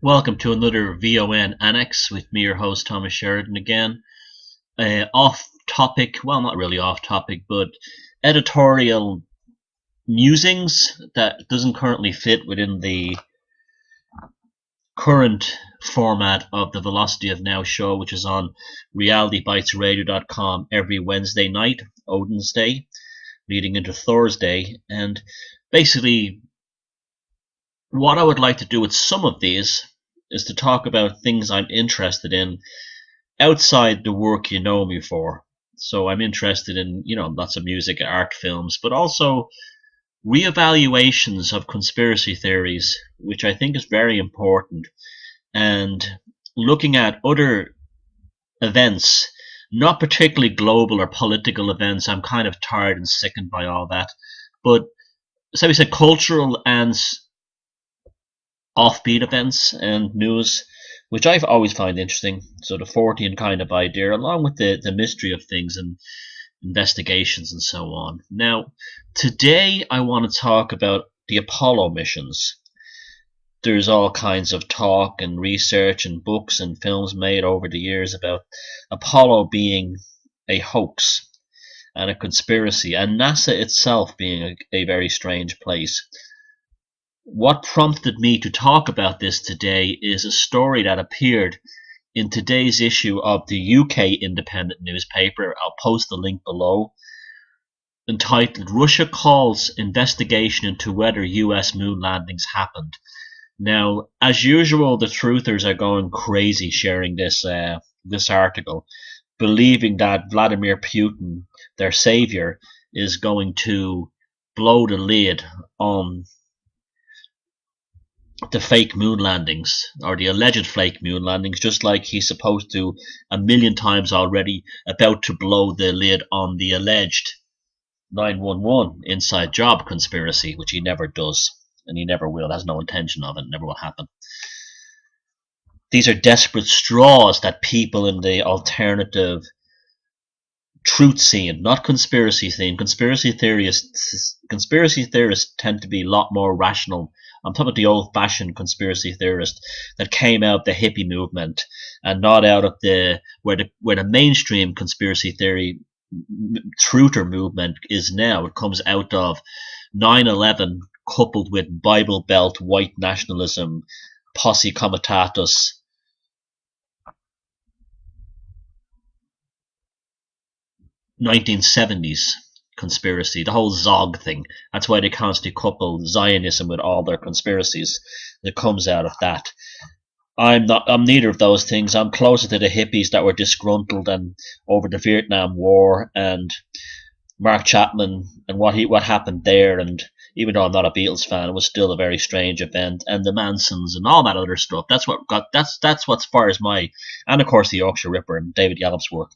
Welcome to another VoN Annex with me, your host Thomas Sheridan again. Off topic, well, not really off topic, but editorial musings that doesn't currently fit within the current format of the Velocity of Now show, which is on realitybitesradio.com every Wednesday night, Odin's Day, leading into Thursday. And basically, what I would like to do with some of these is to talk about things I'm interested in outside the work you know me for. So I'm interested in, lots of music, art, films, but also reevaluations of conspiracy theories, which I think is very important, and looking at other events, not particularly global or political events. I'm kind of tired and sickened by all that, but so we said cultural and offbeat events and news, which I've always found interesting. So the Fortean kind of idea, along with the mystery of things and investigations and so on. Now, today I want to talk about the Apollo missions. There's all kinds of talk and research and books and films made over the years about Apollo being a hoax and a conspiracy, and NASA itself being a very strange place. What prompted me to talk about this today is a story that appeared in today's issue of the UK independent newspaper. I'll post the link below, entitled Russia Calls Investigation into Whether US Moon Landings Happened. Now, as usual, the truthers are going crazy sharing this article, believing that Vladimir Putin, their savior, is going to blow the lid on the fake moon landings, or the alleged fake moon landings, just like he's supposed to a million times already, about to blow the lid on the alleged 911 inside job conspiracy, which he never does, and he never will, has no intention of it, never will happen. These are desperate straws that people in the alternative truth scene, not conspiracy scene. Conspiracy theorists tend to be a lot more rational. I'm talking about the old-fashioned conspiracy theorist that came out of the hippie movement, and not out of the where the mainstream conspiracy theory truther movement is now. It comes out of 9/11 coupled with Bible Belt white nationalism, posse comitatus, 1970s conspiracy, the whole Zog thing. That's why they constantly couple Zionism with all their conspiracies. It comes out of that. I'm neither of those things. I'm closer to the hippies that were disgruntled and over the Vietnam War and Mark Chapman and what happened there. And even though I'm not a Beatles fan, it was still a very strange event. And the Mansons and all that other stuff. That's what fires my, and of course the Yorkshire Ripper and David Yallop's work.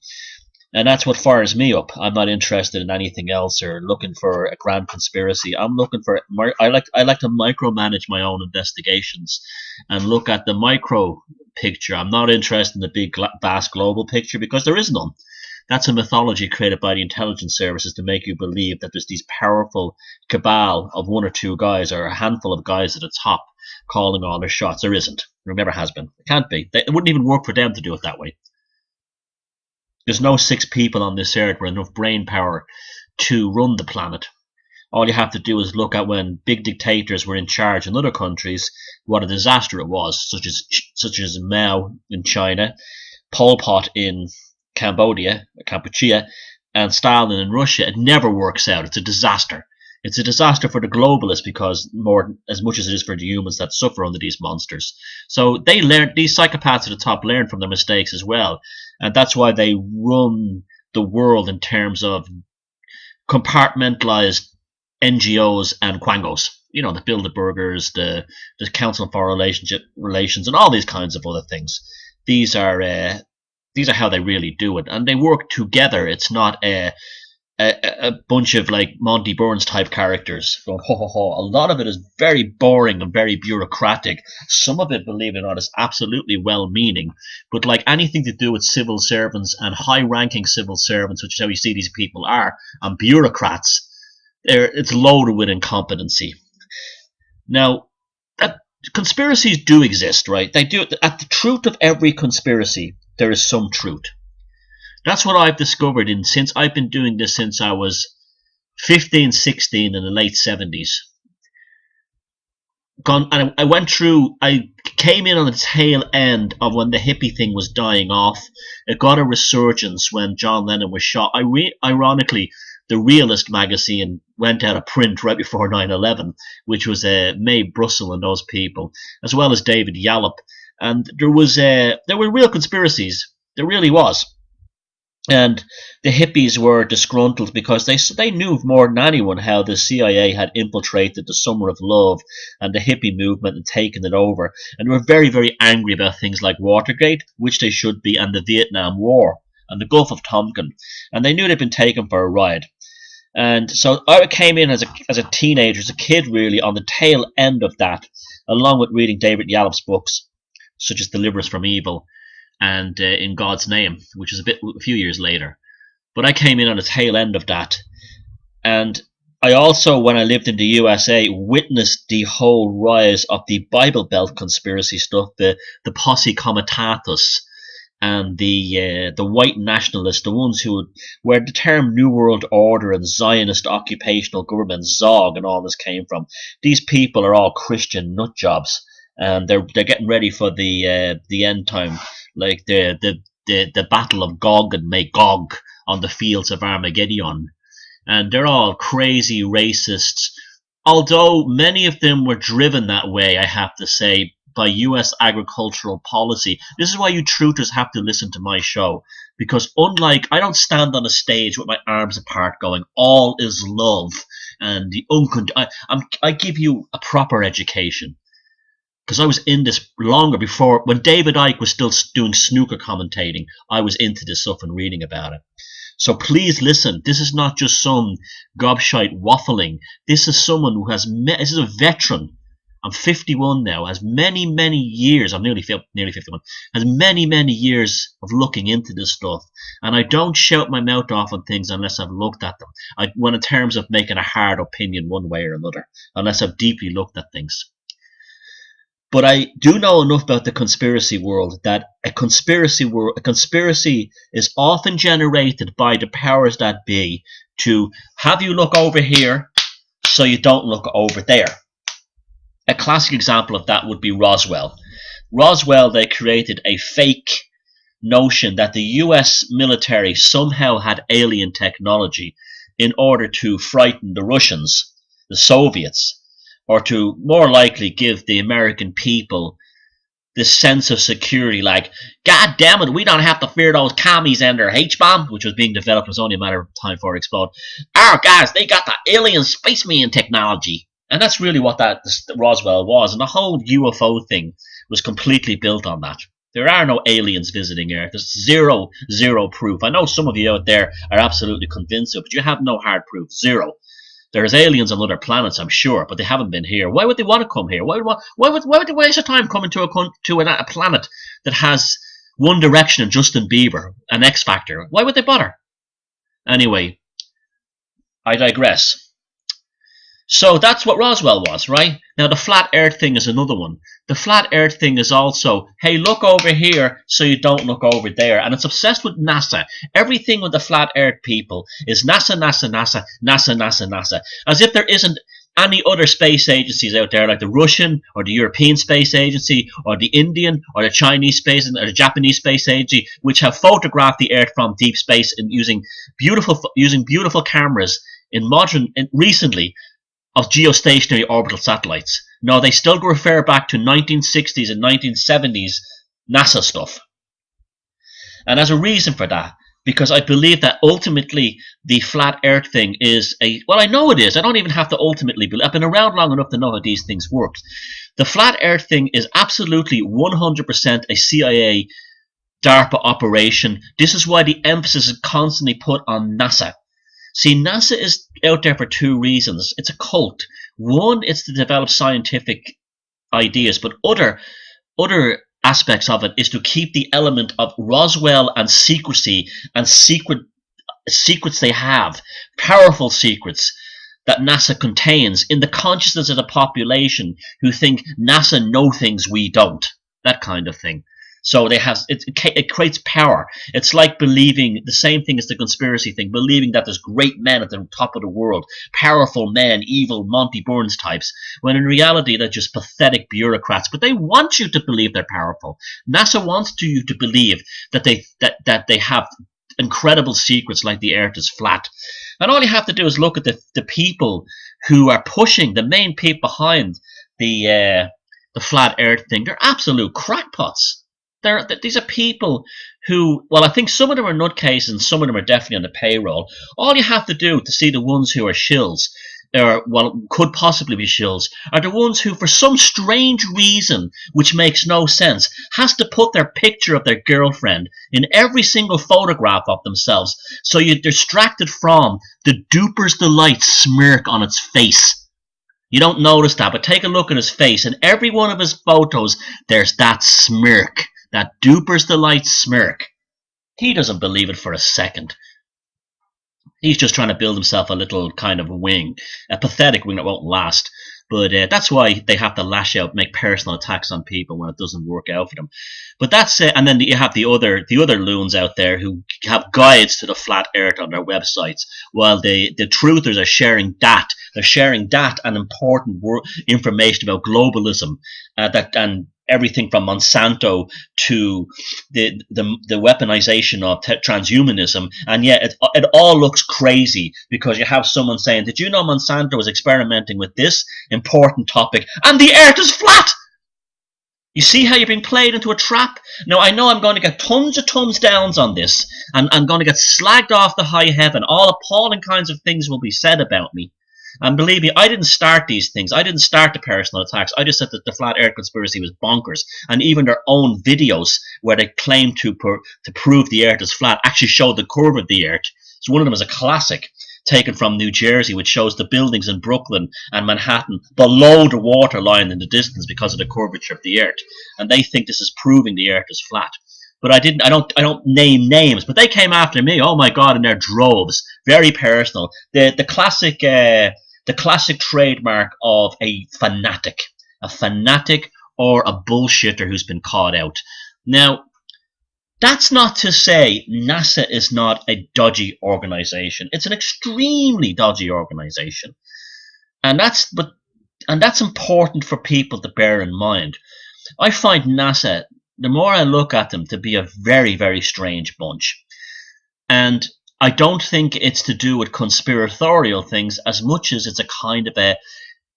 And that's what fires me up. I'm not interested in anything else or looking for a grand conspiracy. I'm looking for I like to micromanage my own investigations and look at the micro picture. I'm not interested in the big vast global picture, because there is none. That's a mythology created by the intelligence services to make you believe that there's these powerful cabal of one or two guys or a handful of guys at the top calling all their shots. There isn't. There never has been. It can't be. It wouldn't even work for them to do it that way. There's no six people on this earth with enough brain power to run the planet. All you have to do is look at when big dictators were in charge in other countries, what a disaster it was, such as Mao in China, Pol Pot in Cambodia, and Stalin in Russia. It never works out. It's a disaster. It's a disaster for the globalists, because more as much as it is for the humans that suffer under these monsters. So these psychopaths at the top learn from their mistakes as well. And that's why they run the world in terms of compartmentalized NGOs and quangos. The Bilderbergers, the Council for Relations, and all these kinds of other things. These are how they really do it, and they work together. It's not a bunch of like Monty Burns type characters going ho ho ho. A lot of it is very boring and very bureaucratic. Some of it, believe it or not, is absolutely well-meaning, but like anything to do with civil servants and high-ranking civil servants, which is how you see these people are, and bureaucrats, it's loaded with incompetency. Now, conspiracies do exist, right? They do. At the truth of every conspiracy, there is some truth. That's what I've discovered since I've been doing this since I was 15, 16 in the late 70s. And I went through, I came in on the tail end of when the hippie thing was dying off. It got a resurgence when John Lennon was shot. Ironically, the Realist magazine went out of print right before 9/11, which was Mae Brussel and those people, as well as David Yallop. And there were real conspiracies. There really was. And the hippies were disgruntled because they knew more than anyone how the CIA had infiltrated the Summer of Love and the hippie movement and taken it over. And they were very, very angry about things like Watergate, which they should be, and the Vietnam War and the Gulf of Tonkin. And they knew they'd been taken for a ride. And so I came in as a teenager, as a kid really, on the tail end of that, along with reading David Yallop's books, such as Deliver Us from Evil and In God's Name, which is a few years later. But I came in on the tail end of that. And I also, when I lived in the USA, witnessed the whole rise of the Bible Belt conspiracy stuff, the Posse Comitatus, and the white nationalists, the ones where the term New World Order and Zionist occupational government, ZOG, and all this came from. These people are all Christian nut jobs, and they're getting ready for the end time, like the battle of Gog and Magog on the fields of Armageddon. And they're all crazy racists, although many of them were driven that way, I have to say, by US agricultural policy. This is why you truthers have to listen to my show, because unlike, I don't stand on a stage with my arms apart going, all is love, and I give you a proper education. Because I was in this longer before, when David Icke was still doing snooker commentating, I was into this stuff and reading about it. So please listen, this is not just some gobshite waffling. This is someone who this is a veteran. I'm 51 now, has many, many years, I'm nearly 51, has many, many years of looking into this stuff. And I don't shout my mouth off on things unless I've looked at them. When in terms of making a hard opinion one way or another, unless I've deeply looked at things. But I do know enough about the conspiracy world that a conspiracy is often generated by the powers that be to have you look over here so you don't look over there. A classic example of that would be Roswell. Roswell, they created a fake notion that the US military somehow had alien technology in order to frighten the Russians, the Soviets, or to more likely give the American people this sense of security, like, God damn it, we don't have to fear those commies and their H-bomb, which was being developed. It was only a matter of time before it exploded. Our guys, they got the alien spaceman technology. And that's really what that Roswell was. And the whole UFO thing was completely built on that. There are no aliens visiting Earth. There's zero proof. I know some of you out there are absolutely convinced of it, but you have no hard proof. Zero. There's aliens on other planets, I'm sure, but they haven't been here. Why would they want to come here? Why would they waste their time coming to a planet that has One Direction and Justin Bieber, an X Factor? Why would they bother? Anyway, I digress. So that's what Roswell was, right? Now the flat earth thing is another one. The flat earth thing is also, hey, look over here so you don't look over there. And it's obsessed with NASA. Everything with the flat earth people is NASA, NASA, NASA, NASA, NASA, NASA. As if there isn't any other space agencies out there like the Russian or the European Space Agency or the Indian or the Chinese Space or the Japanese Space Agency, which have photographed the Earth from deep space and using beautiful cameras recently of geostationary orbital satellites. No, they still refer back to 1960s and 1970s NASA stuff. And as a reason for that, because I believe that ultimately the flat earth thing is well, I know it is. I don't even have to ultimately believe. I've been around long enough to know how these things work. The flat earth thing is absolutely 100% a CIA DARPA operation. This is why the emphasis is constantly put on NASA. See, NASA is out there for two reasons. It's a cult. One, it's to develop scientific ideas, but other aspects of it is to keep the element of Roswell and secrecy and secrets they have, powerful secrets, that NASA contains in the consciousness of the population who think NASA know things we don't, that kind of thing. So they have it creates power. It's like believing the same thing as the conspiracy thing, believing that there's great men at the top of the world, powerful men, evil Monty Burns types, when in reality they're just pathetic bureaucrats. But they want you to believe they're powerful. NASA wants you to believe that they have incredible secrets like the earth is flat. And all you have to do is look at the people who are pushing, the main people behind the flat earth thing. They're absolute crackpots. These are people who, well, I think some of them are nutcases and some of them are definitely on the payroll. All you have to do to see the ones who are shills, or, well, could possibly be shills, are the ones who, for some strange reason, which makes no sense, has to put their picture of their girlfriend in every single photograph of themselves, so you're distracted from the duper's delight smirk on its face. You don't notice that, but take a look at his face. In every one of his photos, there's that smirk. That duper's delight smirk. He doesn't believe it for a second. He's just trying to build himself a little kind of wing, a pathetic wing that won't last. But that's why they have to lash out, make personal attacks on people when it doesn't work out for them. But that's it. And then you have the other loons out there who have guides to the flat earth on their websites, while the truthers are sharing that. They're sharing that and important information about globalism, and everything from Monsanto to the weaponization of transhumanism, and yet it all looks crazy because you have someone saying, did you know Monsanto was experimenting with this important topic and the earth is flat? You see how you're being played into a trap? Now, I know I'm going to get tons of thumbs downs on this, and I'm going to get slagged off the high heaven. All appalling kinds of things will be said about me. And believe me, I didn't start these things. I didn't start the personal attacks. I just said that the flat earth conspiracy was bonkers. And even their own videos where they claim to prove the earth is flat actually show the curve of the earth. So one of them is a classic taken from New Jersey, which shows the buildings in Brooklyn and Manhattan below the waterline in the distance because of the curvature of the earth. And they think this is proving the earth is flat. But I don't name names, but they came after me. Oh my God, in their droves. Very personal. The classic trademark of a fanatic or a bullshitter who's been caught out. Now, that's not to say NASA is not a dodgy organization. It's an extremely dodgy organization, and that's important for people to bear in mind. I find NASA, the more I look at them, to be a very, very strange bunch. And I don't think it's to do with conspiratorial things as much as it's a kind of a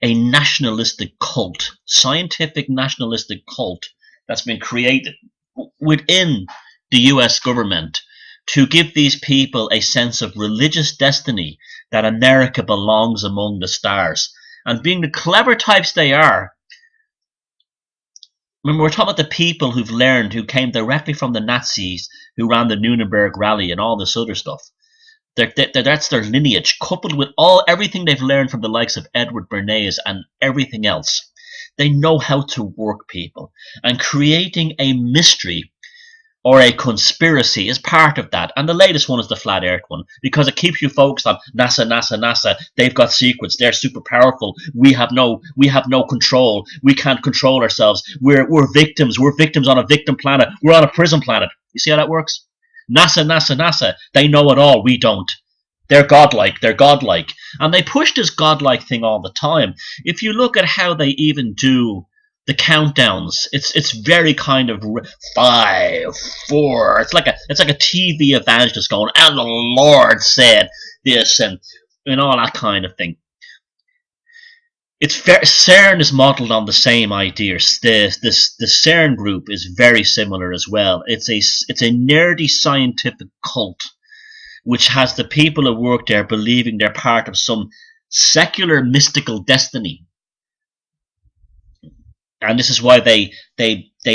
nationalistic cult, scientific nationalistic cult that's been created within the US government to give these people a sense of religious destiny, that America belongs among the stars. And being the clever types they are, remember, we're talking about the people who've learned, who came directly from the Nazis, who ran the Nuremberg rally and all this other stuff. That's their lineage, coupled with everything they've learned from the likes of Edward Bernays and everything else. They know how to work people. And creating a mystery or a conspiracy is part of that. And the latest one is the flat earth one, because it keeps you focused on NASA. They've got secrets. They're super powerful. We have no control. We can't control ourselves. We're victims. We're victims on a victim planet. We're on a prison planet. You see how that works? NASA. They know it all. We don't. They're godlike. And they push this godlike thing all the time. If you look at how they even do the countdowns, it's very kind of 5, 4. It's like a TV evangelist going, and the Lord said this, and all that kind of thing. CERN is modeled on the same ideas. The CERN group is very similar as well. It's a nerdy scientific cult which has the people who work there believing they're part of some secular mystical destiny. And this is why they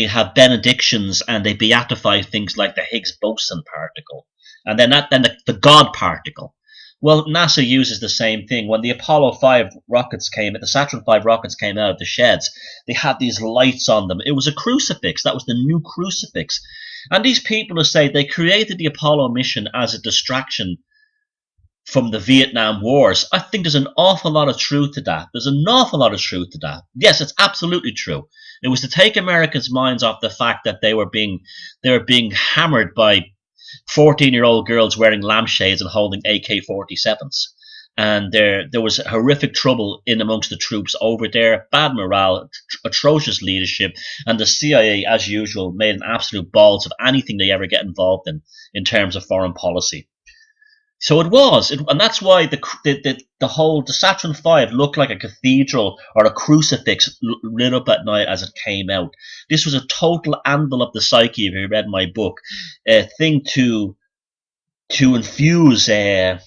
have benedictions and they beatify things like the Higgs boson particle, and then the God particle. Well, NASA uses the same thing. When the Apollo 5 rockets the Saturn 5 rockets came out of the sheds, they had these lights on them. It was a crucifix. That was the new crucifix. And these people who say they created the Apollo mission as a distraction from the Vietnam Wars. I think there's an awful lot of truth to that. There's an awful lot of truth to that. Yes, it's absolutely true. It was to take Americans' minds off the fact that they were being hammered by 14-year-old girls wearing lampshades and holding AK-47s. And there was horrific trouble in amongst the troops over there, bad morale, atrocious leadership, and the CIA, as usual, made an absolute balls of anything they ever get involved in terms of foreign policy. So it was, and that's why the Saturn V looked like a cathedral or a crucifix lit up at night as it came out. This was a total anvil of the psyche, if you read my book, a thing to infuse the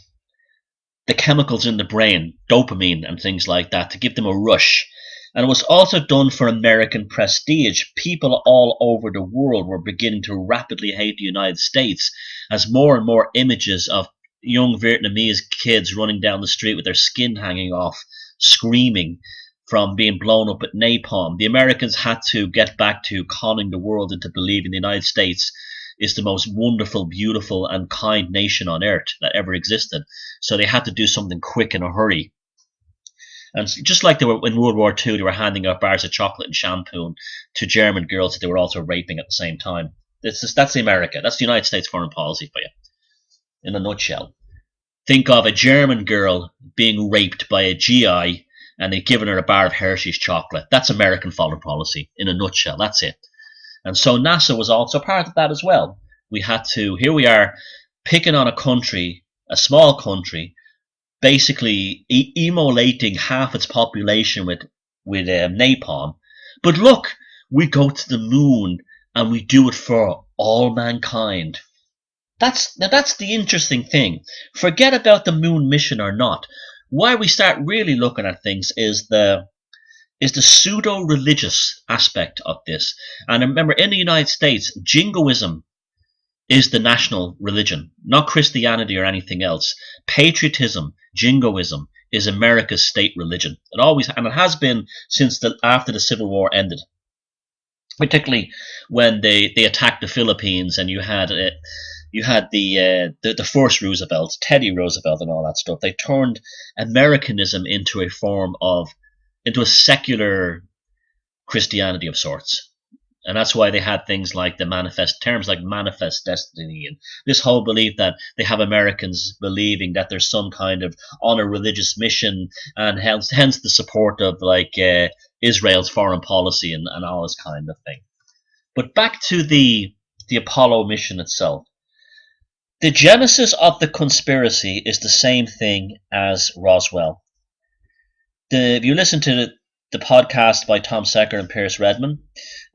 chemicals in the brain, dopamine and things like that, to give them a rush. And it was also done for American prestige. People all over the world were beginning to rapidly hate the United States as more and more images of young Vietnamese kids running down the street with their skin hanging off, screaming from being blown up at napalm. The Americans had to get back to conning the world into believing the United States is the most wonderful, beautiful, and kind nation on earth that ever existed. So they had to do something quick in a hurry. And just like they were in World War II, they were handing out bars of chocolate and shampoo to German girls that they were also raping at the same time. That's the America. That's the United States foreign policy for you, in a nutshell. Think of a German girl being raped by a GI and they've given her a bar of Hershey's chocolate. That's American foreign policy, in a nutshell. That's it. And so NASA was also part of that as well. Here we are picking on a country, a small country, basically immolating half its population with napalm. But look, we go to the moon and we do it for all mankind. That's the interesting thing. Forget about the moon mission or not. Why we start really looking at things is the pseudo-religious aspect of this. And remember, in the United States, Jingoism is the national religion, not Christianity or anything else. Patriotism, Jingoism, is America's state religion. It has been since after the Civil War ended. Particularly when they attacked the Philippines, and you had the first Roosevelt, Teddy Roosevelt, and all that stuff. They turned Americanism into a secular Christianity of sorts. And that's why they had things like terms like manifest destiny, and this whole belief that they have Americans believing that there's some kind of on a religious mission, and hence the support of Israel's foreign policy and all this kind of thing. But back to the Apollo mission itself. The genesis of the conspiracy is the same thing as Roswell. If you listen to the podcast by Tom Secker and Pierce Redmond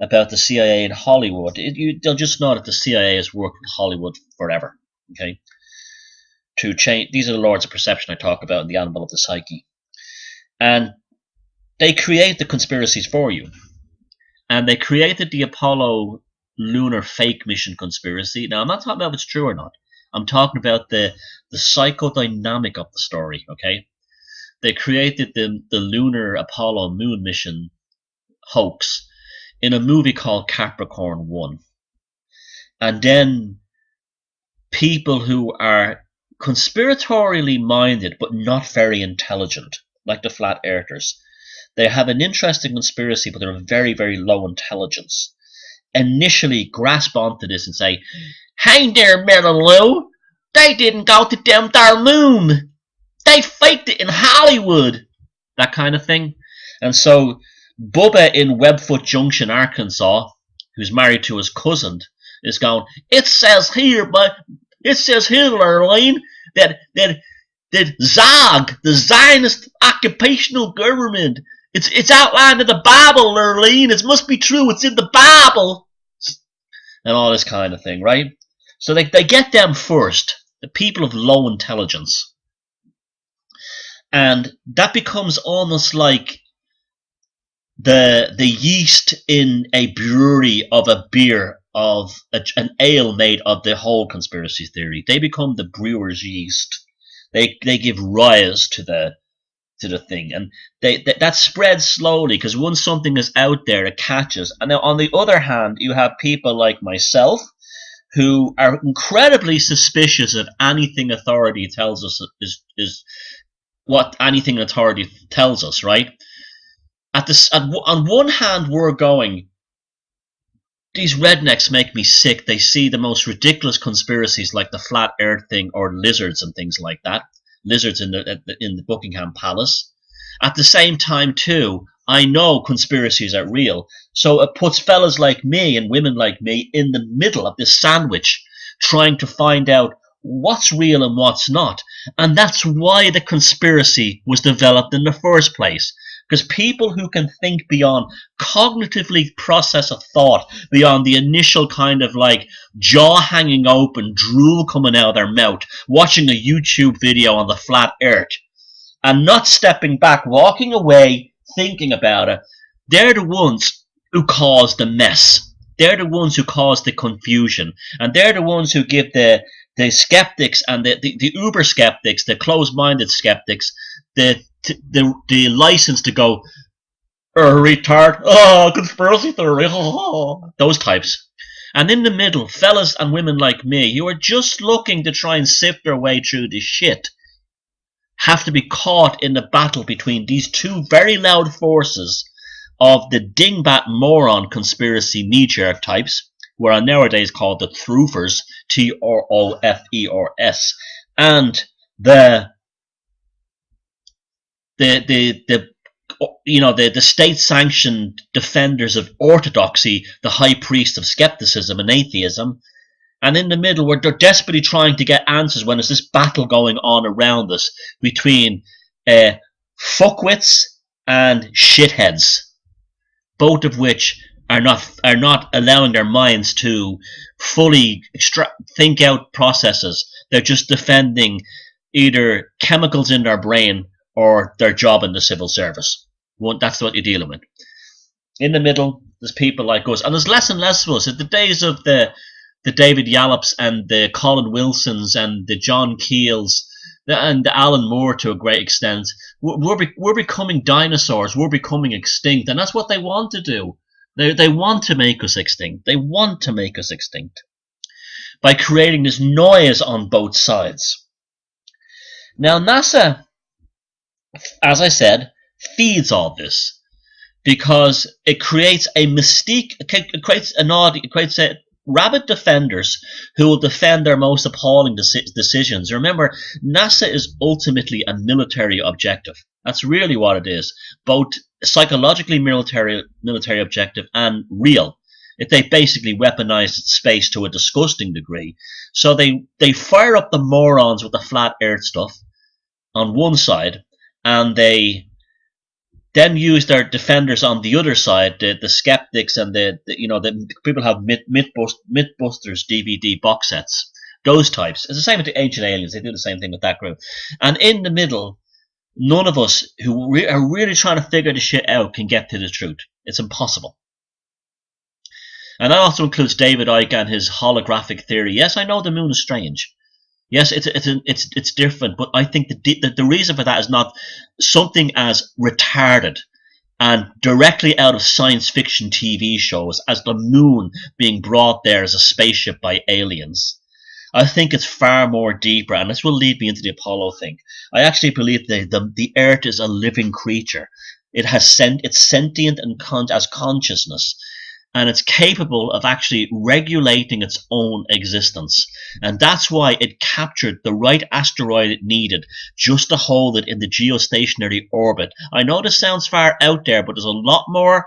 about the CIA in Hollywood, they'll just know that the CIA has worked with Hollywood forever. Okay, to change. These are the Lords of Perception I talk about in the Anvil of the Psyche, and they create the conspiracies for you. And they created the Apollo lunar fake mission conspiracy. Now, I'm not talking about if it's true or not. I'm talking about the psychodynamic of the story. Okay. They created the lunar Apollo moon mission hoax in a movie called Capricorn 1. And then people who are conspiratorially minded but not very intelligent, like the flat earthers, they have an interesting conspiracy but they're very, very low intelligence, initially grasp onto this and say, "Hey there, Lou, they didn't go to them there moon. They faked it in Hollywood." That kind of thing. And so Bubba in Webfoot Junction, Arkansas, who's married to his cousin, is going, it says here, Lurleen, that ZOG, the Zionist occupational government, it's outlined in the Bible, Lurleen. It must be true. It's in the Bible. And all this kind of thing, right? So they get them first, the people of low intelligence. And that becomes almost like the yeast in a brewery of a beer, of an ale made of the whole conspiracy theory. They become the brewer's yeast. They give rise to the thing, and that spreads slowly, because once something is out there, it catches. And now, on the other hand, you have people like myself, who are incredibly suspicious of anything authority tells us is what anything authority tells us, right? On one hand, we're going, these rednecks make me sick. They see the most ridiculous conspiracies like the flat earth thing or lizards and things like that. Lizards in the Buckingham Palace. At the same time, too, I know conspiracies are real. So it puts fellas like me and women like me in the middle of this sandwich, trying to find out what's real and what's not. And that's why the conspiracy was developed in the first place. Because people who can think beyond, cognitively process a thought beyond the initial kind of like jaw hanging open, drool coming out of their mouth, watching a YouTube video on the flat earth, and not stepping back, walking away, thinking about it, they're the ones who cause the mess. They're the ones who cause the confusion. And they're the ones who give the skeptics and the uber skeptics, the closed-minded skeptics, the license to go, retard, conspiracy theory, those types. And in the middle, fellas and women like me, who are just looking to try and sift their way through this shit, have to be caught in the battle between these two very loud forces of the dingbat moron conspiracy knee-jerk types, who are nowadays called the Troofers, Troofers, and the state-sanctioned defenders of orthodoxy, the high priest of skepticism and atheism. And in the middle, they're desperately trying to get answers when there's this battle going on around us between fuckwits and shitheads, both of which are not allowing their minds to fully think out processes. They're just defending either chemicals in their brain or their job in the civil service. That's what you're dealing with. In the middle, there's people like us, and there's less and less of us. At the days of the David Yallops and the Colin Wilsons and the John Keels and the Alan Moore to a great extent, we're becoming dinosaurs. We're becoming extinct, and that's what they want to do. They want to make us extinct. They want to make us extinct by creating this noise on both sides. Now, NASA, as I said, feeds all this because it creates a mystique. It creates a rabid defenders who will defend their most appalling decisions. Remember, NASA is ultimately a military objective. That's really what it is, both psychologically military objective and real. They basically weaponized space to a disgusting degree. So they fire up the morons with the flat earth stuff on one side, and they then use their defenders on the other side, the skeptics and the people have Mythbusters DVD box sets, those types. It's the same with the Ancient Aliens. They do the same thing with that group. And in the middle, none of us who are really trying to figure this shit out can get to the truth. It's impossible. And that also includes David Icke and his holographic theory. Yes, I know the moon is strange. Yes, it's different, but I think the reason for that is not something as retarded and directly out of science fiction TV shows as the moon being brought there as a spaceship by aliens. I think it's far more deeper, and this will lead me into the Apollo thing. I actually believe the Earth is a living creature. It's sentient and as consciousness. And it's capable of actually regulating its own existence. And that's why it captured the right asteroid it needed just to hold it in the geostationary orbit. I know this sounds far out there, but there's a lot more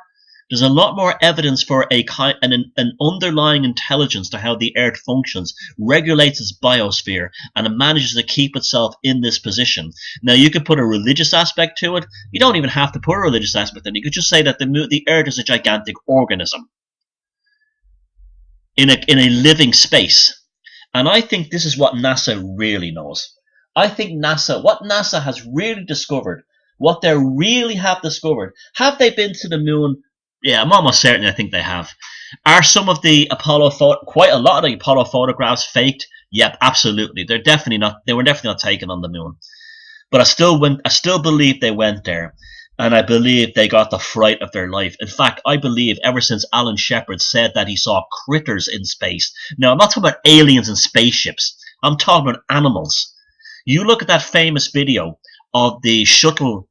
evidence for an underlying intelligence to how the Earth functions, regulates its biosphere, and it manages to keep itself in this position. Now, you could put a religious aspect to it. You don't even have to put a religious aspect in it. You could just say that the Earth is a gigantic organism in a living space. And I think this is what NASA really knows. I think what NASA has really discovered, what they really have discovered, have they been to the moon? Yeah, I'm almost certain I think they have. Are some of the quite a lot of the Apollo photographs faked? Yep, absolutely. They were definitely not taken on the moon. But I still believe they went there. And I believe they got the fright of their life. In fact, I believe ever since Alan Shepard said that he saw critters in space. Now, I'm not talking about aliens and spaceships. I'm talking about animals. You look at that famous video of the shuttle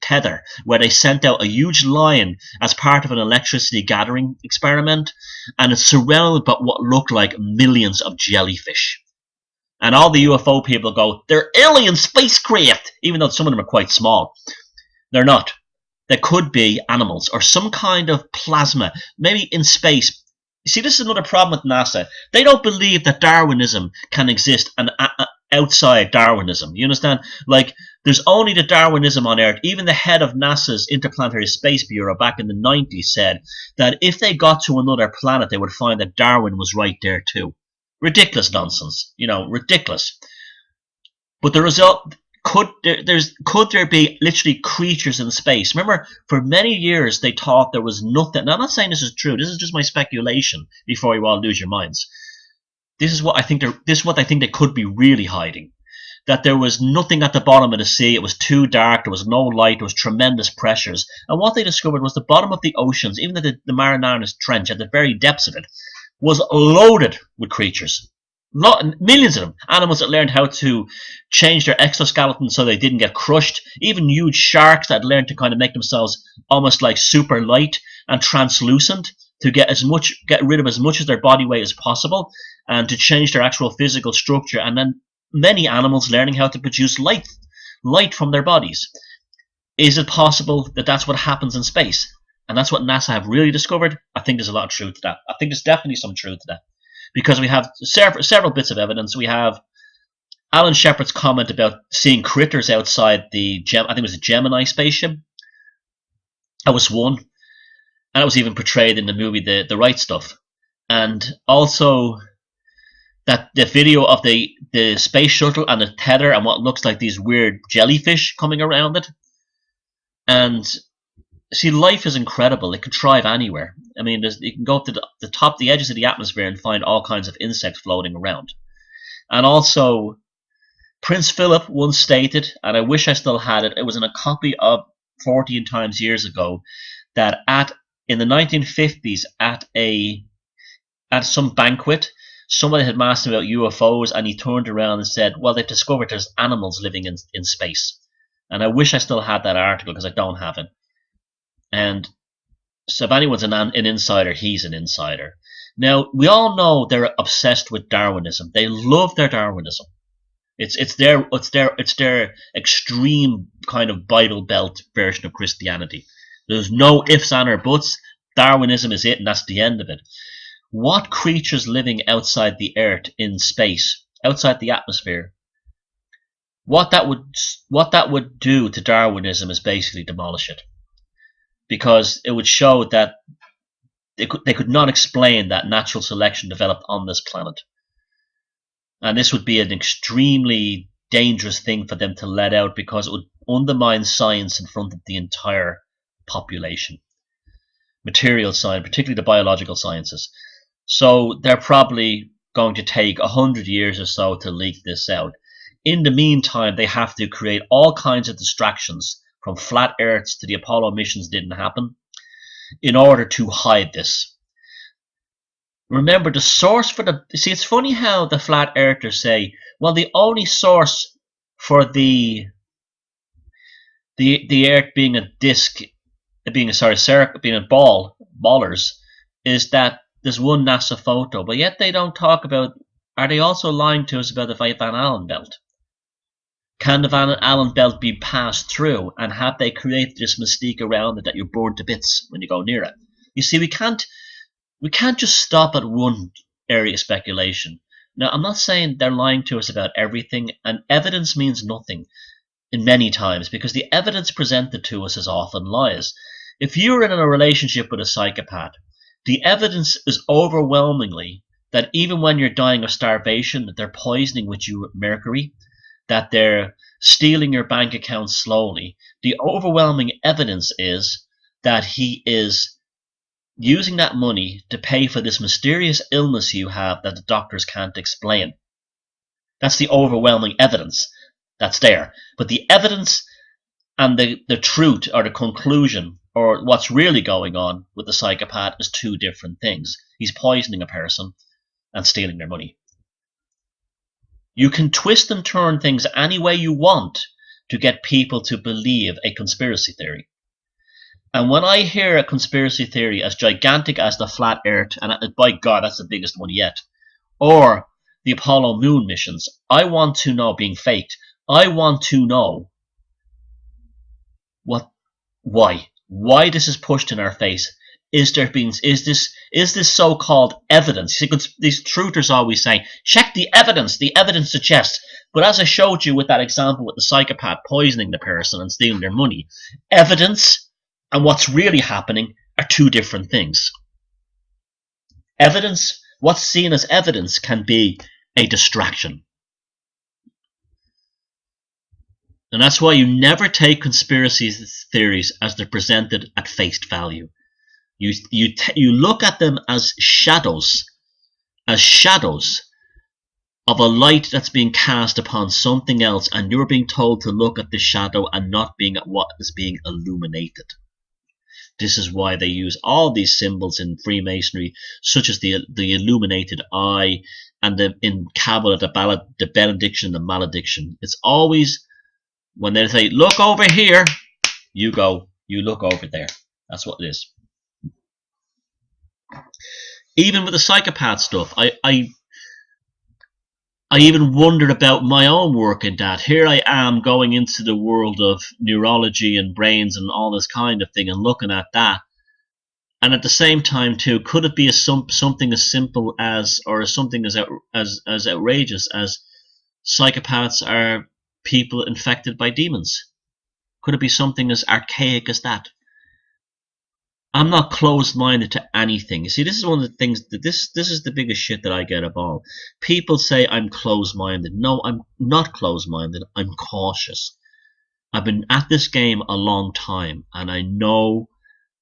tether, where they sent out a huge lion as part of an electricity gathering experiment, and it's surrounded by what looked like millions of jellyfish. And all the UFO people go, they're alien spacecraft, even though some of them are quite small. They're not. They could be animals or some kind of plasma, maybe in space. You see, this is another problem with NASA. They don't believe that Darwinism can exist and outside Darwinism. You understand? Like, there's only the Darwinism on Earth. Even the head of NASA's Interplanetary Space Bureau back in the 90s said that if they got to another planet, they would find that Darwin was right there too. Ridiculous nonsense. You know, ridiculous. But the result... Could there be literally creatures in space? Remember, for many years they thought there was nothing. Now, I'm not saying this is true. This is just my speculation. Before you all lose your minds, this is what I think. This is what I think they could be really hiding. That there was nothing at the bottom of the sea. It was too dark. There was no light. There was tremendous pressures. And what they discovered was the bottom of the oceans, even the Marianas Trench, at the very depths of it, was loaded with creatures. Millions of them. Animals that learned how to change their exoskeleton so they didn't get crushed. Even huge sharks that learned to kind of make themselves almost like super light and translucent to get rid of as much of their body weight as possible and to change their actual physical structure. And then many animals learning how to produce light from their bodies. Is it possible that that's what happens in space? And that's what NASA have really discovered? I think there's a lot of truth to that. I think there's definitely some truth to that. Because we have several bits of evidence. We have Alan Shepard's comment about seeing critters outside I think it was a Gemini spaceship. That was one. And it was even portrayed in the movie The Right Stuff. And also that the video of the space shuttle and the tether and what looks like these weird jellyfish coming around it. And see, life is incredible. It can thrive anywhere. I mean, you can go up to the top, the edges of the atmosphere and find all kinds of insects floating around. And also, Prince Philip once stated, and I wish I still had it, it was in a copy of 14 Times years ago, that in the 1950s, at some banquet, somebody had asked him about UFOs, and he turned around and said, well, they've discovered there's animals living in space. And I wish I still had that article, because I don't have it. And so if anyone's an insider, he's an insider. Now, we all know they're obsessed with Darwinism. They love their Darwinism. It's their extreme kind of Bible Belt version of Christianity. There's no ifs, ands, or buts. Darwinism is it, and that's the end of it. What creatures living outside the Earth in space, outside the atmosphere, what that would do to Darwinism is basically demolish it. Because it would show that they could not explain that natural selection developed on this planet. And this would be an extremely dangerous thing for them to let out, because it would undermine science in front of the entire population. Material science, particularly the biological sciences. So they're probably going to take 100 years or so to leak this out. In the meantime, they have to create all kinds of distractions, from flat Earths to the Apollo missions didn't happen, in order to hide this. Remember, the source for see, it's funny how the flat earthers say, well, the only source for the Earth being a disc, being a ballers, is that there's one NASA photo, but yet they don't talk about, are they also lying to us about the Van Allen belt? Can the Van Allen belt be passed through, and have they created this mystique around it that you're bored to bits when you go near it? You see, we can't just stop at one area of speculation. Now, I'm not saying they're lying to us about everything, and evidence means nothing in many times, because the evidence presented to us is often lies. If you're in a relationship with a psychopath, the evidence is overwhelmingly that even when you're dying of starvation, that they're poisoning with you with mercury, that they're stealing your bank account slowly. The overwhelming evidence is that he is using that money to pay for this mysterious illness you have that the doctors can't explain. That's the overwhelming evidence that's there. But the evidence and the truth or the conclusion or what's really going on with the psychopath is two different things. He's poisoning a person and stealing their money. You can twist and turn things any way you want to get people to believe a conspiracy theory. And when I hear a conspiracy theory as gigantic as the flat earth, and by God, that's the biggest one yet, or the Apollo moon missions, I want to know, being faked, I want to know why this is pushed in our face. Is this so-called evidence? See, these truthers always say, check the evidence suggests. But as I showed you with that example with the psychopath poisoning the person and stealing their money, evidence and what's really happening are two different things. Evidence, what's seen as evidence, can be a distraction. And that's why you never take conspiracy theories as they're presented at face value. You look at them as shadows of a light that's being cast upon something else, and you're being told to look at the shadow and not being at what is being illuminated. This is why they use all these symbols in Freemasonry, such as the illuminated eye, and in Kabbalah the benediction and the malediction. It's always when they say, look over here, you look over there. That's what it is. Even with the psychopath stuff, I even wondered about my own work in that. Here I am going into the world of neurology and brains and all this kind of thing and looking at that. And at the same time, too, could it be something as simple as, or something as outrageous as psychopaths are people infected by demons? Could it be something as archaic as that? I'm not closed-minded to anything. You see, this is one of the things that this is the biggest shit that I get of all. People say I'm closed-minded. No, I'm not closed-minded. I'm cautious. I've been at this game a long time, and I know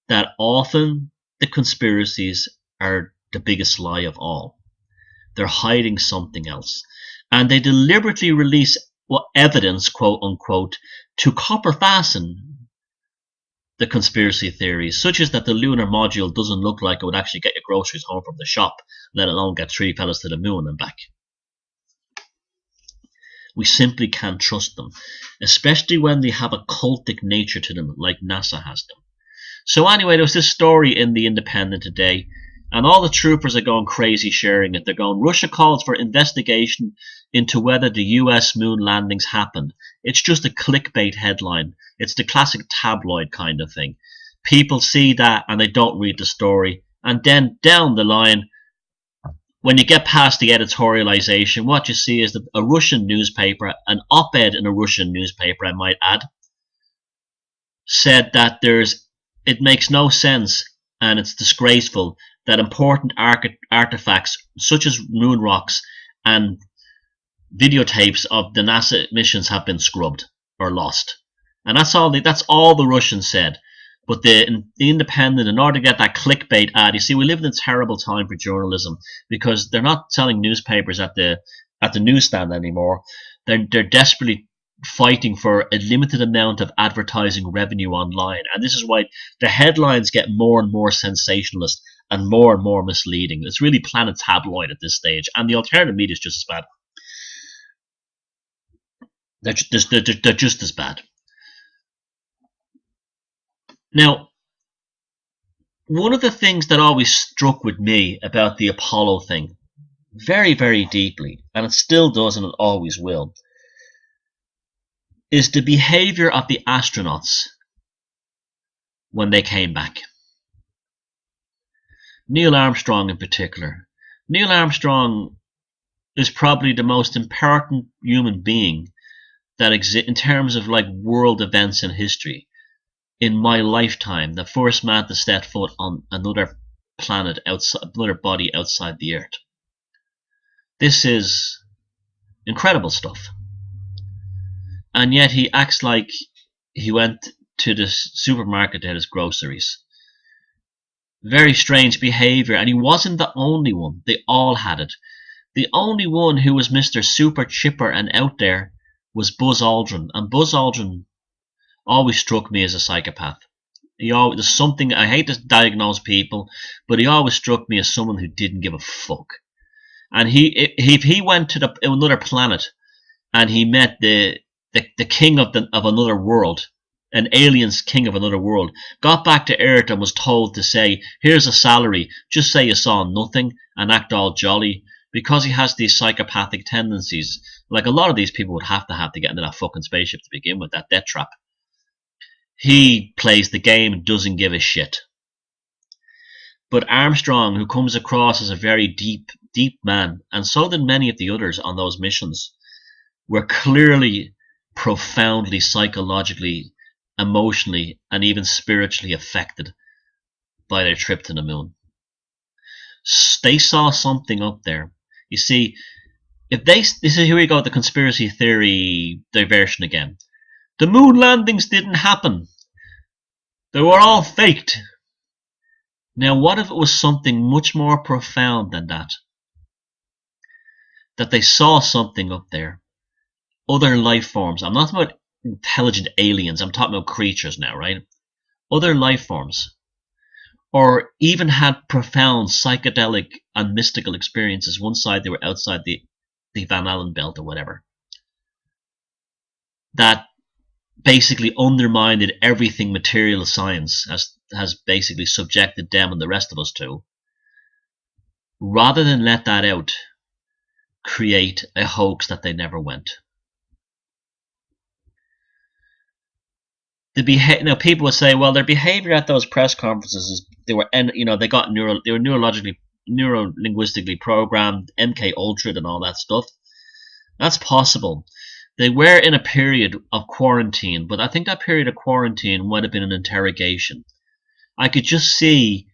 that often the conspiracies are the biggest lie of all. They're hiding something else. And they deliberately release evidence, quote-unquote, to copper fasten the conspiracy theories, such as that the lunar module doesn't look like it would actually get your groceries home from the shop, let alone get 3 fellas to the moon and back. We simply can't trust them, especially when they have a cultic nature to them, like NASA has them. So anyway, there was this story in the Independent today, and all the troopers are going crazy sharing it. They're going, Russia calls for investigation into whether the US moon landings happened. It's just a clickbait headline. It's the classic tabloid kind of thing. People see that and they don't read the story. And then down the line, when you get past the editorialization, what you see is that a Russian newspaper, an op-ed in a Russian newspaper, I might add, said that it makes no sense and it's disgraceful that important artifacts such as moon rocks and videotapes of the NASA missions have been scrubbed or lost. And that's all the Russians said. But the Independent, in order to get that clickbait ad, you see, we live in a terrible time for journalism because they're not selling newspapers at the newsstand anymore. They're desperately fighting for a limited amount of advertising revenue online, and this is why the headlines get more and more sensationalist and more misleading. It's really Planet Tabloid at this stage, and the alternative media is just as bad. They're just as bad. Now, one of the things that always struck with me about the Apollo thing, very, very deeply, and it still does and it always will, is the behavior of the astronauts when they came back. Neil Armstrong in particular. Neil Armstrong is probably the most important human being that exists in terms of like world events in history. In my lifetime, the first man to step foot on another planet, another body outside the Earth. This is incredible stuff. And yet he acts like he went to the supermarket to get his groceries. Very strange behavior, and he wasn't the only one. They all had it. The only one who was Mr. Super Chipper and out there was Buzz Aldrin. And Buzz Aldrin, always struck me as a psychopath. There's something, I hate to diagnose people, but he always struck me as someone who didn't give a fuck. And if he went to another planet and he met the king of another world, an alien's king of another world, got back to Earth and was told to say, here's a salary, just say you saw nothing and act all jolly, because he has these psychopathic tendencies. Like, a lot of these people would have to get into that fucking spaceship to begin with, that death trap. He plays the game and doesn't give a shit. But Armstrong, who comes across as a very deep man, and so did many of the others on those missions, were clearly profoundly psychologically, emotionally, and even spiritually affected by their trip to the moon. They saw something up there. You see, here we go, the conspiracy theory diversion again. The moon landings didn't happen. They were all faked. Now, what if it was something much more profound than that? That they saw something up there. Other life forms. I'm not talking about intelligent aliens. I'm talking about creatures now, right? Other life forms. Or even had profound psychedelic and mystical experiences. One side they were outside the Van Allen belt or whatever. That basically undermined everything material science has basically subjected them and the rest of us to. Rather than let that out, create a hoax that they never went. Now, people would say, well, their behavior at those press conferences they were neuro-linguistically programmed, MK Ultra and all that stuff. That's possible. They were in a period of quarantine, but I think that period of quarantine might have been an interrogation. I could just see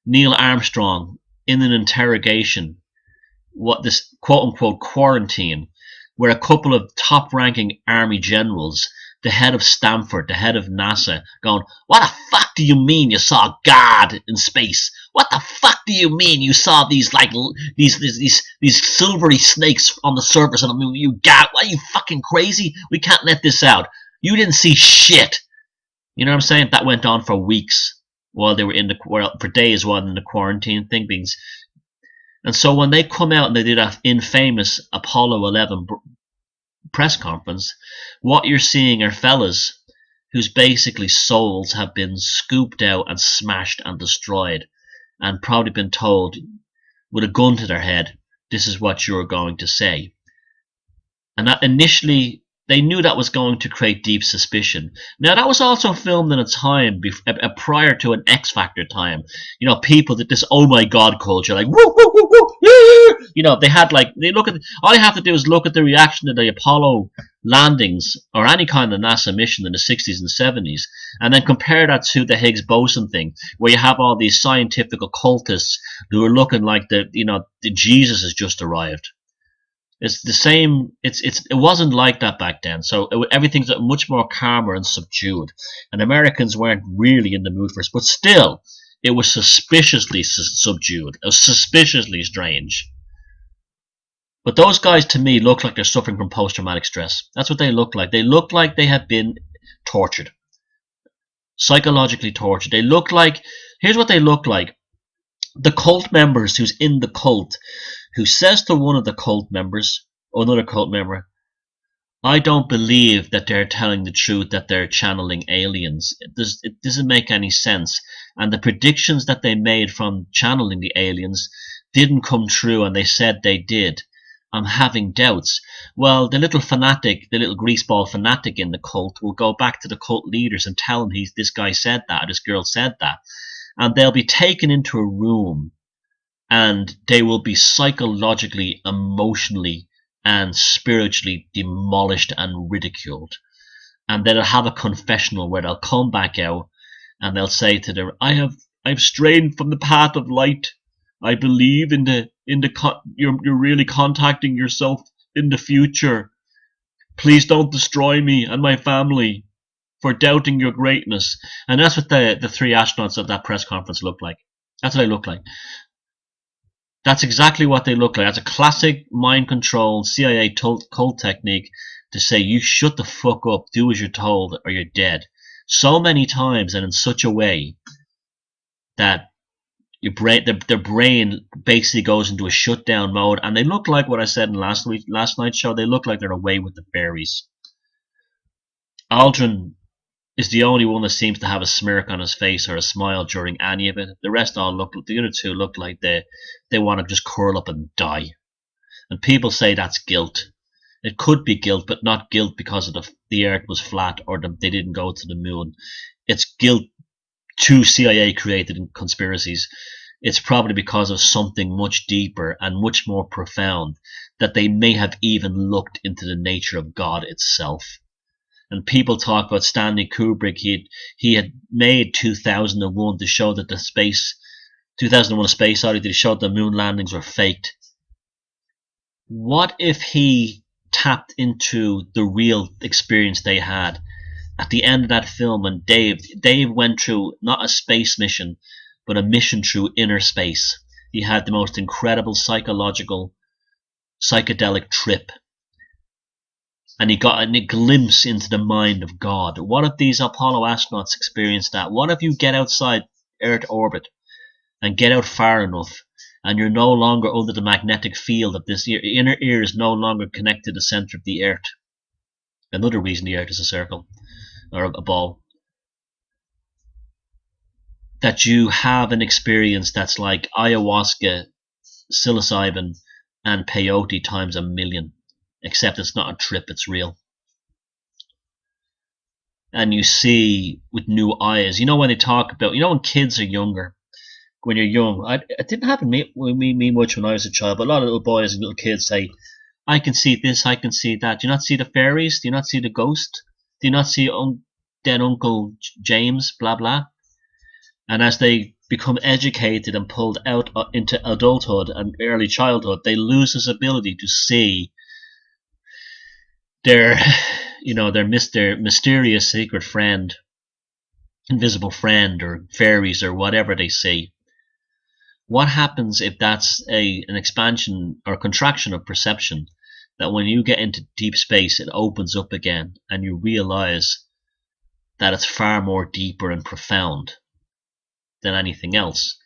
Neil Armstrong in an interrogation, what this quote-unquote quarantine, where a couple of top-ranking army generals, the head of Stanford, the head of NASA, going, what the fuck do you mean you saw God in space? What the fuck do you mean you saw these silvery snakes on the surface of the moon? You got, what, are you fucking crazy? We can't let this out. You didn't see shit. You know what I'm saying? That went on for weeks while they were for days while in the quarantine thing. And so when they come out and they did that infamous Apollo 11 press conference, what you're seeing are fellas whose basically souls have been scooped out and smashed and destroyed, and probably been told with a gun to their head, this is what you're going to say. And that initially, they knew that was going to create deep suspicion. Now, that was also filmed in a time prior to an X Factor time. You know, people did this oh my god culture, like woo woo woo woo, yeah! You know, they had all you have to do is look at the reaction to the Apollo landings or any kind of NASA mission in the 60s and 70s, and then compare that to the Higgs boson thing, where you have all these scientific occultists who are looking like the Jesus has just arrived. It's the same. It wasn't like that back then. So everything's much more calmer and subdued. And Americans weren't really in the mood for it, but still, it was suspiciously subdued. It was suspiciously strange. But those guys, to me, look like they're suffering from post-traumatic stress. That's what they look like. They look like they have been tortured, psychologically tortured. They look like. Here's what they look like. The cult members who's in the cult, who says to one of the cult members, or another cult member, I don't believe that they're telling the truth, that they're channeling aliens. It doesn't make any sense. And the predictions that they made from channeling the aliens didn't come true, and they said they did. I'm having doubts. Well, the little fanatic, the little greaseball fanatic in the cult will go back to the cult leaders and tell them this guy said that, or this girl said that. And they'll be taken into a room, and they will be psychologically, emotionally, and spiritually demolished and ridiculed. And they'll have a confessional where they'll come back out and they'll say to them, I've strayed from the path of light. I believe you're really contacting yourself in the future. Please don't destroy me and my family for doubting your greatness. And that's what the three astronauts at that press conference looked like. That's what they look like. That's exactly what they look like. That's a classic mind control CIA cult technique to say you shut the fuck up, do as you're told, or you're dead. So many times and in such a way that your brain, their brain basically goes into a shutdown mode, and they look like what I said in last night's show. They look like they're away with the fairies. Aldrin is the only one that seems to have a smirk on his face or a smile during any of it. The rest all look, the other two look like they want to just curl up and die. And people say that's guilt. It could be guilt, but not guilt because of the earth was flat or they didn't go to the moon. It's guilt to CIA created in conspiracies. It's probably because of something much deeper and much more profound, that they may have even looked into the nature of God itself. And people talk about Stanley Kubrick. He had made 2001 to show that 2001: A Space Odyssey, to show that the moon landings were faked. What if he tapped into the real experience they had at the end of that film when Dave went through not a space mission, but a mission through inner space? He had the most incredible psychedelic trip. And he got a glimpse into the mind of God. What if these Apollo astronauts experienced that? What if you get outside Earth orbit and get out far enough and you're no longer under the magnetic field of this? Your inner ear is no longer connected to the center of the Earth. Another reason the Earth is a circle or a ball. That you have an experience that's like ayahuasca, psilocybin, and peyote times a million. Except it's not a trip, it's real. And you see with new eyes. You know when they talk about, when kids are younger, when you're young, it didn't happen with me much when I was a child, but a lot of little boys and little kids say, I can see this, I can see that. Do you not see the fairies? Do you not see the ghost? Do you not see dead Uncle James, blah, blah? And as they become educated and pulled out into adulthood and early childhood, they lose this ability to see their mysterious secret friend, invisible friend, or fairies, or whatever they see. What happens if that's an expansion or contraction of perception, that when you get into deep space, it opens up again and you realize that it's far more deeper and profound than anything else?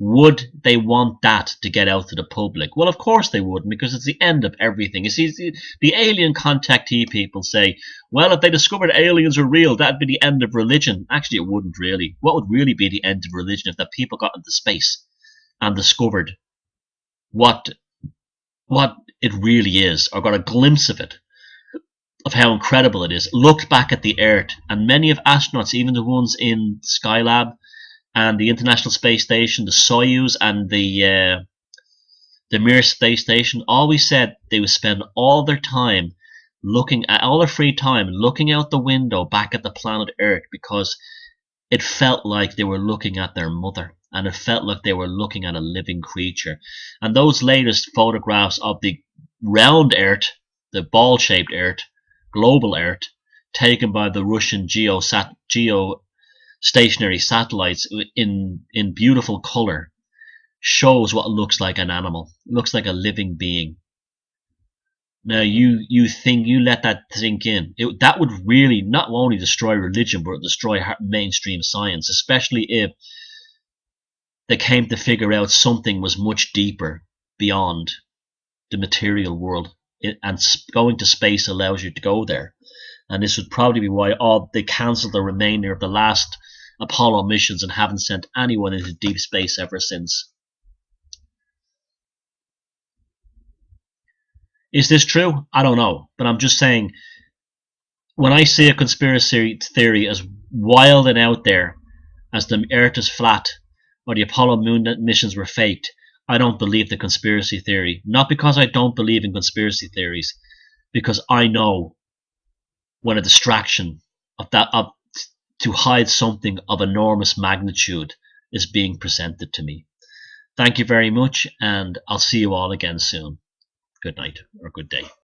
Would they want that to get out to the public? Well, of course they wouldn't, because it's the end of everything. You see, the alien contactee people say, well, if they discovered aliens are real, that'd be the end of religion. Actually, it wouldn't really. What would really be the end of religion if the people got into space and discovered what it really is, or got a glimpse of it, of how incredible it is, looked back at the Earth, and many of astronauts, even the ones in Skylab and the International Space Station, the Soyuz and the Mir Space Station, always said they would spend all their time all their free time looking out the window back at the planet Earth, because it felt like they were looking at their mother, and it felt like they were looking at a living creature. And those latest photographs of the round Earth, the ball-shaped Earth, global Earth, taken by the Russian geostationary satellites in beautiful color, shows what looks like an animal. It looks like a living being. Now you let that sink in. That would really not only destroy religion, but destroy mainstream science, especially if they came to figure out something was much deeper beyond the material world, and going to space allows you to go there. And this would probably be why they cancelled the remainder of the last Apollo missions and haven't sent anyone into deep space ever since. Is this true? I don't know, but I'm just saying, when I see a conspiracy theory as wild and out there as the Earth is flat or the Apollo moon missions were faked, I don't believe the conspiracy theory. Not because I don't believe in conspiracy theories, because I know when a distraction to hide something of enormous magnitude is being presented to me. Thank you very much, and I'll see you all again soon. Good night, or good day.